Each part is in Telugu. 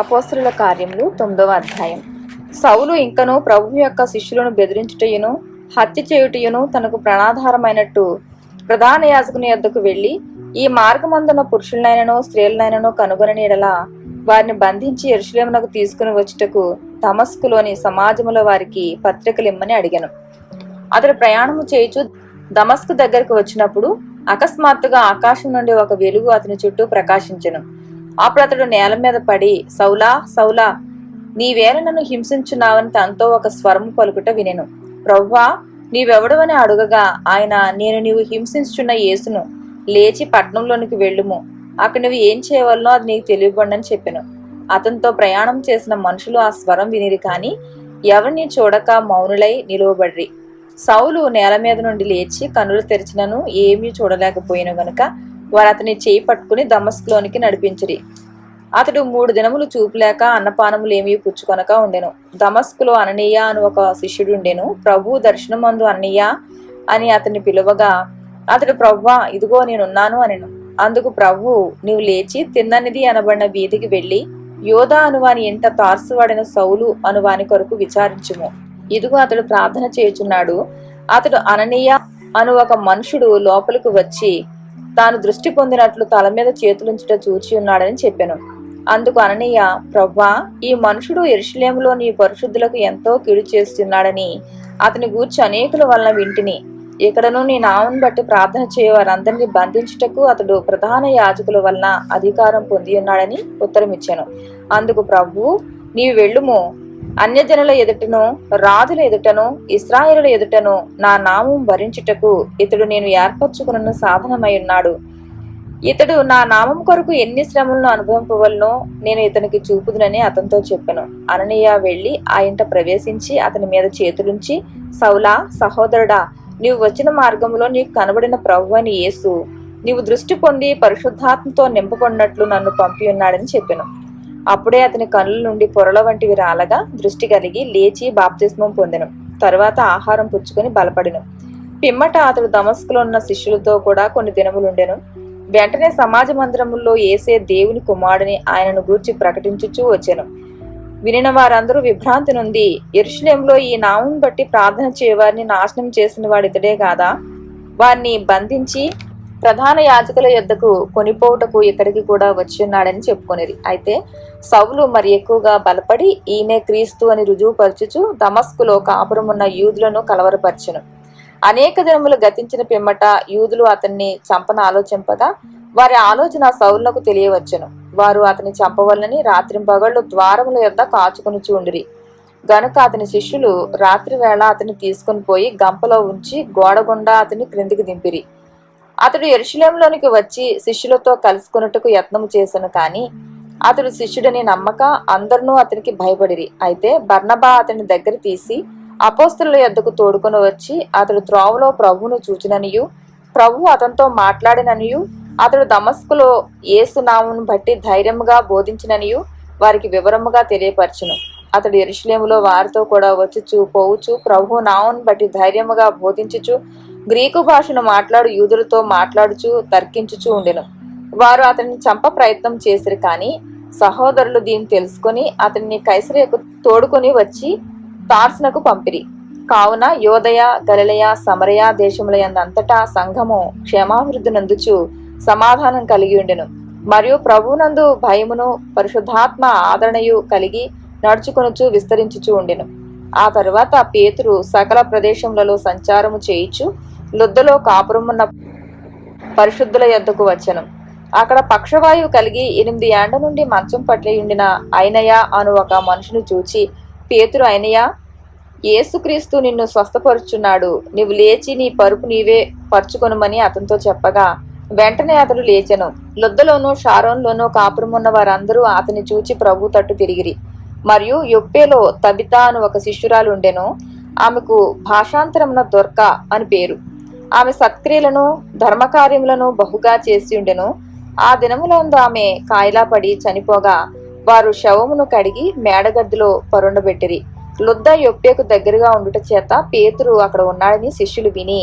అపోస్తలుల కార్యములు 9వ అధ్యాయం. సౌలు ఇంకను ప్రభువు యొక్క శిష్యులను బెదిరించుటయును హత్య చేయుటయును తనకు ప్రాణాధారమైనట్టు ప్రధాన యాజకుని యొద్దకు వెళ్లి, ఈ మార్గమందున పురుషులనైనను స్త్రీలనైనను కనుగొనని యెడల వారిని బంధించి యెరూషలేమునకు తీసుకుని వచ్చుటకు దమస్కులోని సమాజముల వారికి పత్రికలిమ్మని అడిగాను. అతడు ప్రయాణము చేయుచు దమస్కు దగ్గరకు వచ్చినప్పుడు అకస్మాత్తుగా ఆకాశం నుండి ఒక వెలుగు అతని చుట్టూ ప్రకాశించెను. అప్పుడు అతడు నేల మీద పడి, సౌలా సౌలా, నీవేళ నన్ను హింసించున్నావని తనతో ఒక స్వరము పలుకుట వినెను. ప్రభువా, నీవెవడవని అడుగగా ఆయన, నేను నీవు హింసించుచున్న యేసును, లేచి పట్నంలోనికి వెళ్ళుము, అక్కడ నువ్వు ఏం చేయవలనో అది నీకు తెలియబడని చెప్పెను. అతనితో ప్రయాణం చేసిన మనుషులు ఆ స్వరం వినిరి కాని ఎవరిని చూడక మౌనులై నిలువబడ్రి. సౌలు నేల మీద నుండి లేచి కన్నులు తెరిచినను ఏమీ చూడలేకపోయిన గనుక వారు అతని చేయి పట్టుకుని దమస్కులోనికి నడిపించిరి. అతడు 3 దినములు చూపులేక అన్నపానములేమీ పుచ్చుకొనక ఉండెను. దమస్కులో అననీయ అని ఒక శిష్యుడుండెను. ప్రభు దర్శనమందు అననీయ అని అతన్ని పిలువగా అతడు, ప్రభువా, ఇదిగో నేనున్నాను అనెను. అందుకు ప్రభువు, నీవు లేచి తిన్ననిది అనబడిన వీధికి వెళ్లి యోధా అనువాని ఇంట తార్సువాడిన సౌలు అనువాని కొరకు విచారించుము. ఇదిగో అతడు ప్రార్థన చేయుచున్నాడు. అతడు అననీయ అను ఒక మనుషుడు లోపలికి వచ్చి తాను దృష్టి పొందినట్లు తల మీద చేతులుంచుట చూచి ఉన్నాడని చెప్పెను. అందుకు అననీయ, ప్రభువా, ఈ మనుషుడు యెరూషలేములో నీ పరిశుద్ధులకు ఎంతో కీడు చేస్తున్నాడని అతని గూర్చి అనేకుల వలన వింటిని. ఇక్కడను నీ నామం బట్టి ప్రార్థన చేయ వారందరినీ బంధించుటకు అతడు ప్రధాన యాజకుల వలన అధికారం పొంది ఉన్నాడని ఉత్తరమిచ్చాను. అందుకు ప్రభువు, నీవు వెళ్ళుము, అన్యజనుల ఎదుటను రాజుల ఎదుటను ఇశ్రాయేలుల ఎదుటను నా నామం భరించుటకు ఇతడు నేను ఏర్పరచుకున్న సాధనమై ఉన్నాడు. ఇతడు నా నామం కొరకు ఎన్ని శ్రమలను అనుభవింపవలనో నేను ఇతనికి చూపుదునని అతనితో చెప్పాను. అననీయ వెళ్లి ఆ ఇంట ప్రవేశించి అతని మీద చేతులుంచి, సౌలా, సహోదరుడా, నీవు వచ్చిన మార్గంలో నీకు కనబడిన ప్రభువైన యేసు నీవు దృష్టి పొంది పరిశుద్ధాత్మతో నింపబడినట్లు నన్ను పంపి ఉన్నాడని చెప్పాను. అప్పుడే అతని కనుల నుండి పొరల వంటివి రాలగా దృష్టి కలిగి లేచి బాప్తిస్మం పొందెను. తరువాత ఆహారం పుచ్చుకొని బలపడెను. పిమ్మట అతడు దమస్కులో ఉన్న శిష్యులతో కూడా కొన్ని దినములుండెను. వెంటనే సమాజ మందిరముల్లో యేసే దేవుని కుమారుడిని ఆయనను గూర్చి ప్రకటించుచూ వచ్చెను. వినిన వారందరూ విభ్రాంతి నుండి, యెరూషలేములో ఈ నామం బట్టి ప్రార్థన చేయవారిని నాశనం చేసిన వాడితడే కాదా, వారిని బంధించి ప్రధాన యాజకుల యొద్దకు కొనిపోవుటకు ఇక్కడికి కూడా వచ్చి ఉన్నాడని చెప్పుకొనిరి. అయితే సౌలు మరి ఎక్కువగా బలపడి ఈయనే క్రీస్తు అని రుజువుపరచుచు దమస్కులో కాపురమున్న యూదులను కలవరపరచెను. అనేక దినములు గతించిన పిమ్మట యూదులు అతన్ని చంపన ఆలోచింపగా వారి ఆలోచన సౌలునకు తెలియవచ్చెను. వారు అతని చంపవలనని రాత్రింపగళ్ళు ద్వారముల యొద్ద కాచుకొనుచు ఉండిరి. గనుక అతని శిష్యులు రాత్రి వేళ అతన్ని తీసుకుని పోయి గంపలో ఉంచి గోడగుండా అతని క్రిందికి దింపిరి. అతడు యెరూషలేములోనికి వచ్చి శిష్యులతో కలుసుకొనుటకు యత్నము చేసెను కాని అతడు శిష్యుడని నమ్మక అందరినూ అతనికి భయపడిరి. అయితే బర్నబా అతని దగ్గర తీసి అపోస్తలుల యొద్దకు తోడుకొని వచ్చి అతడు త్రోవలో ప్రభువును చూచిననియు ప్రభువు అతనితో మాట్లాడిననియు అతడు దమస్కులో యేసు నామమును బట్టి ధైర్యముగా బోధించిననియు వారికి వివరముగా తెలియపరచును. అతడు యెరూషలేములో వారితో కూడా వచ్చుచు పోవుచు ప్రభువు నామమును బట్టి ధైర్యముగా బోధించుచు గ్రీకు భాషను మాట్లాడు యూదులతో మాట్లాడుచు తర్కించుచూ ఉండెను. వారు అతన్ని చంప ప్రయత్నం చేసిరి కాని సహోదరులు దీన్ని తెలుసుకొని అతన్ని కైసరియకు తోడుకొని వచ్చి తార్సునకు పంపిరి. కావున యోదయ, గలిలయ, సమరయ దేశముల యందంతటా సంఘము క్షేమాభివృద్ధి నందుచు సమాధానం కలిగి ఉండెను. మరియు ప్రభువునందు భయమును పరిశుద్ధాత్మ ఆదరణయు కలిగి నడుచుకొనుచు విస్తరించుచూ ఉండెను. ఆ తరువాత పేతురు సకల ప్రదేశములలో సంచారము చేయుచు లుద్దలో కాపురమున్న పరిశుద్ధుల యొద్దకు వచ్చెను. అక్కడ పక్షవాయువు కలిగి 8 ఏండ్ల నుండి మంచం పట్లి ఉండిన ఐనయ అను ఒక మనుషుని చూచి, పేతురు, ఐనయ, యేసుక్రీస్తు నిన్ను స్వస్థపరుచున్నాడు, నీవు లేచి నీ పరుపు నీవే పరుచుకొనుమని అతనితో చెప్పగా వెంటనే అతడు లేచెను. లుద్దలోనూ షారోన్లోనూ కాపురమున్న వారందరూ అతని చూచి ప్రభు తట్టు తిరిగిరి. మరియు యొప్పేలో తబితా అను ఒక శిష్యురాలు ఉండెను. ఆమెకు భాషాంతరమున దొర్క అని పేరు. ఆమె సత్క్రియలను ధర్మకార్యములను బహుగా చేసి ఉండెను. ఆ దినములందు ఆమె కాయిలా పడి చనిపోగా వారు శవమును కడిగి మేడగదిలో పరుండబెట్టిరి. లుద్ద యొప్పేకు దగ్గరగా ఉండుట చేత పేతురు అక్కడ ఉన్నాడని శిష్యులు విని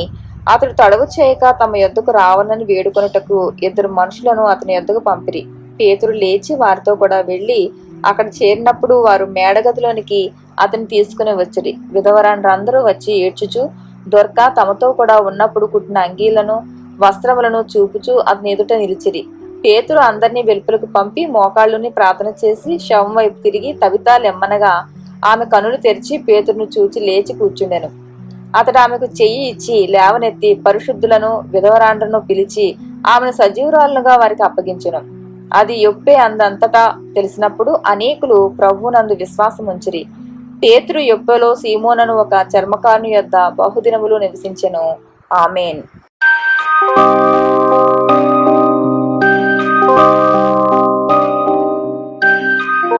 అతడు తడవు చేయక తమ యొద్దకు రావాలని వేడుకొనుటకు 2 మనుషులను అతని యొద్దకు పంపిరి. పేతురు లేచి వారితో కూడా వెళ్లి అక్కడ చేరినప్పుడు వారు మేడగదిలోనికి అతన్ని తీసుకుని వచ్చిరి. విధవరాండ్రందరూ వచ్చి ఏడ్చుచు దొర్క తమతో కూడా ఉన్నప్పుడు కుట్టిన అంగీలను వస్త్రములను చూపుచూ అతని ఎదుట నిలిచిరి. పేతురు అందరినీ వెలుపలకు పంపి మోకాళ్ళుని ప్రార్థన చేసి శవం వైపు తిరిగి తబితా లెమ్మనగా ఆమె కనులు తెరిచి పేతురును చూచి లేచి కూర్చుండెను. అతడు ఆమెకు చెయ్యి ఇచ్చి లేవనెత్తి పరిశుద్ధులను విధవరాండ్రను పిలిచి ఆమెను సజీవురాలుగా వారికి అప్పగించెను. అది యొప్పే అందంతటా తెలిసినప్పుడు అనేకులు ప్రభువునందు విశ్వాసం ఉంచిరి. పేతురు యొప్పేలో సీమోనను ఒక చర్మకారుని యొద్ద బహుదినములు నివసించెను. ఆమేన్.